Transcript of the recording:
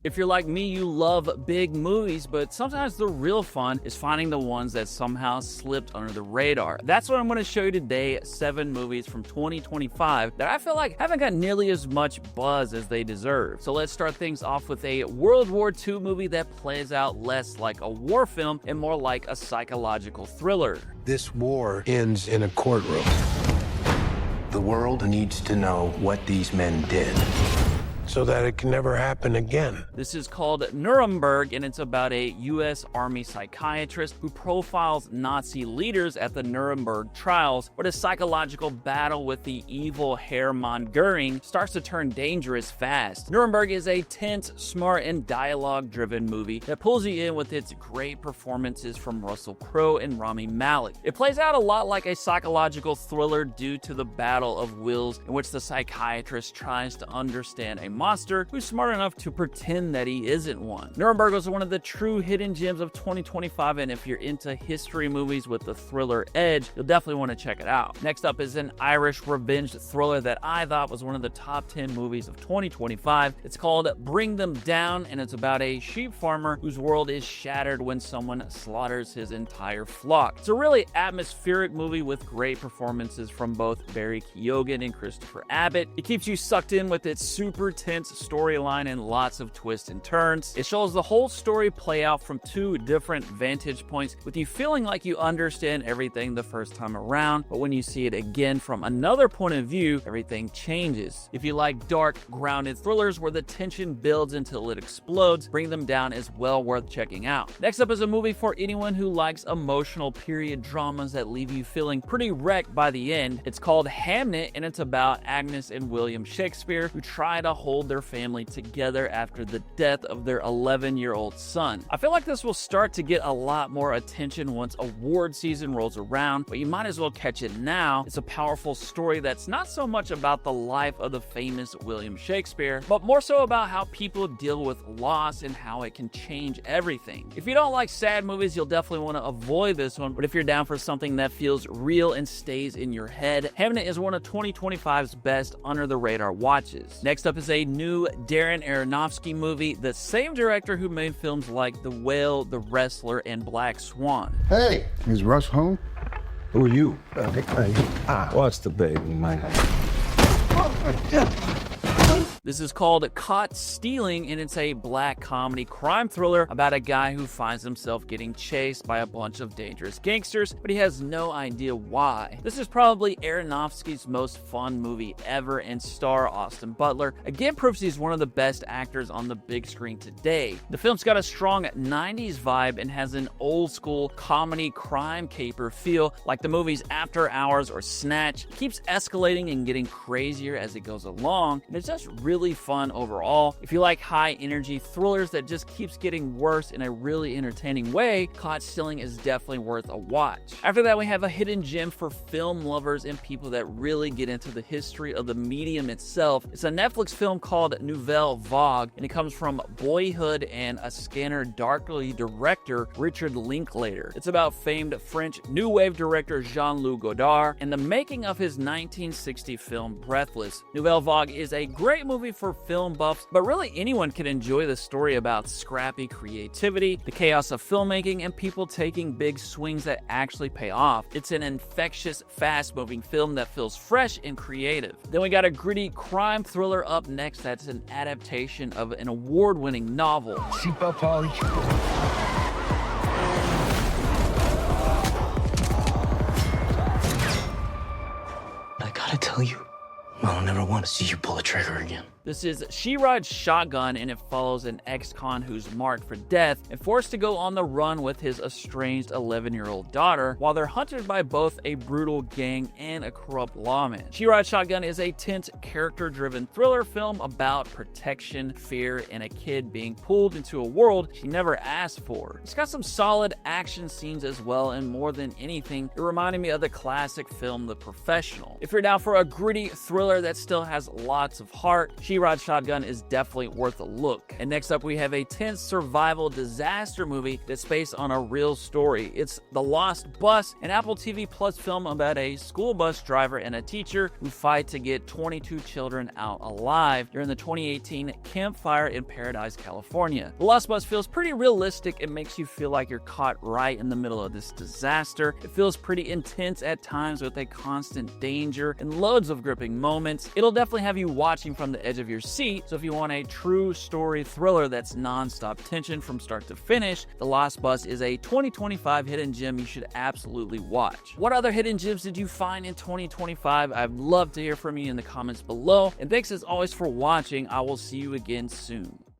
If you're like me, you love big movies, but sometimes the real fun is finding the ones that somehow slipped under the radar. That's what I'm going to show you today, 7 movies from 2025 that I feel like haven't got nearly as much buzz as they deserve. So let's start things off with a World War II movie that plays out less like a war film and more like a psychological thriller. This war ends in a courtroom. The world needs to know what these men did, so that it can never happen again. This is called Nuremberg, and it's about a U.S. Army psychiatrist who profiles Nazi leaders at the Nuremberg trials, where the psychological battle with the evil Hermann Goering starts to turn dangerous fast. Nuremberg is a tense, smart, and dialogue-driven movie that pulls you in with its great performances from Russell Crowe and Rami Malek. It plays out a lot like a psychological thriller due to the battle of wills in which the psychiatrist tries to understand a monster who's smart enough to pretend that he isn't one. Nuremberg was one of the true hidden gems of 2025, and if you're into history movies with the thriller edge, you'll definitely want to check it out. Next up is an Irish revenge thriller that I thought was one of the top 10 movies of 2025. It's called Bring Them Down, and it's about a sheep farmer whose world is shattered when someone slaughters his entire flock. It's a really atmospheric movie with great performances from both Barry Keoghan and Christopher Abbott. It keeps you sucked in with its super tense storyline and lots of twists and turns. It shows the whole story play out from 2 different vantage points, with you feeling like you understand everything the first time around, but when you see it again from another point of view, everything changes. If you like dark, grounded thrillers where the tension builds until it explodes, Bring Them Down is well worth checking out. Next up is a movie for anyone who likes emotional period dramas that leave you feeling pretty wrecked by the end. It's called Hamnet, and it's about Agnes and William Shakespeare who try to hold their family together after the death of their 11-year-old son. I feel like this will start to get a lot more attention once award season rolls around, but you might as well catch it now. It's a powerful story that's not so much about the life of the famous William Shakespeare, but more so about how people deal with loss and how it can change everything. If you don't like sad movies, you'll definitely want to avoid this one, but if you're down for something that feels real and stays in your head, Hamnet is one of 2025's best under-the-radar watches. Next up is a new Darren Aronofsky movie, the same director who made films like The Whale, The Wrestler, and Black Swan. Hey, is Russ home? Who are you? What's the baby, man? This is called Caught Stealing, and it's a black comedy crime thriller about a guy who finds himself getting chased by a bunch of dangerous gangsters, but he has no idea why. This is probably Aronofsky's most fun movie ever, and star Austin Butler again proves he's one of the best actors on the big screen today. The film's got a strong 90s vibe and has an old school comedy crime caper feel like the movies After Hours or Snatch. It keeps escalating and getting crazier as it goes along, and it's just really fun overall. If you like high energy thrillers that just keeps getting worse in a really entertaining way, Caught Stealing is definitely worth a watch. After that, we have a hidden gem for film lovers and people that really get into the history of the medium itself. It's a Netflix film called Nouvelle Vague, and it comes from Boyhood and A Scanner Darkly director Richard Linklater. It's about famed French new wave director Jean-Luc Godard and the making of his 1960 film Breathless. Nouvelle Vague is a great movie for film buffs, but really anyone can enjoy the story about scrappy creativity, the chaos of filmmaking, and people taking big swings that actually pay off. It's an infectious, fast-moving film that feels fresh and creative. Then we got a gritty crime thriller up next that's an adaptation of an award-winning novel. Seatbelt, Polly. I gotta tell you, I'll never want to see you pull a trigger again. This is She Rides Shotgun, and it follows an ex-con who's marked for death and forced to go on the run with his estranged 11-year-old daughter while they're hunted by both a brutal gang and a corrupt lawman. She Rides Shotgun is a tense, character-driven thriller film about protection, fear, and a kid being pulled into a world she never asked for. It's got some solid action scenes as well, and more than anything, it reminded me of the classic film The Professional. If you're down for a gritty thriller thriller that still has lots of heart, She-Rod Shotgun is definitely worth a look. And next up, we have a tense survival disaster movie that's based on a real story. It's The Lost Bus, an Apple TV Plus film about a school bus driver and a teacher who fight to get 22 children out alive during the 2018 campfire in Paradise, California. The Lost Bus feels pretty realistic. It makes you feel like you're caught right in the middle of this disaster. It feels pretty intense at times with a constant danger and loads of gripping moments. It'll definitely have you watching from the edge of your seat, so if you want a true story thriller that's non-stop tension from start to finish, The Lost Bus is a 2025 hidden gem you should absolutely watch. What other hidden gems did you find in 2025? I'd love to hear from you in the comments below, and thanks as always for watching. I will see you again soon.